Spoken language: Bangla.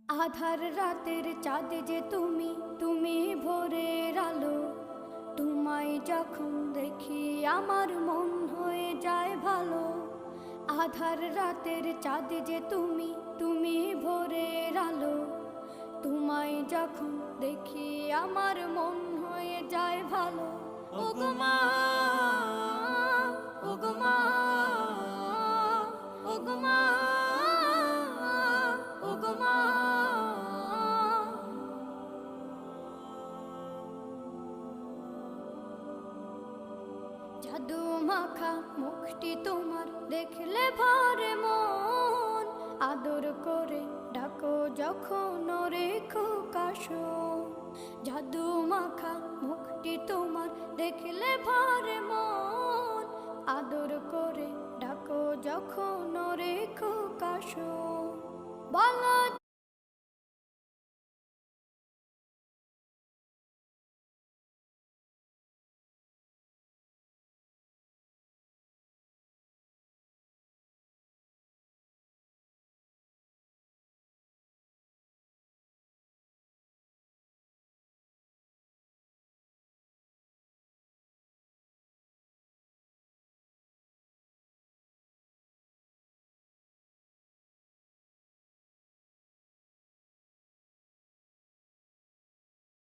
আধার রাতের চাঁদ যে তুমি, তুমি ভোরের আলো। তোমায় যখন দেখি আমার মন হয়ে যায় ভালো। আধার রাতের চাঁদ যে তুমি, তুমি ভোরের আলো। তোমায় যখন দেখি আমার মন হয়ে যায় ভালো। ওগো মা, ওগো মা, ওগো মা, ওগো মা। জাদু মাখা মুখটি তোমার দেখলে ভরে মন। আদর করে ডাকো যখন রেখো কাশো। জাদু মাখা মুখটি তোমার দেখলে ভরে মন। আদর করে ডাকো যখন রেখো কাশো। বলো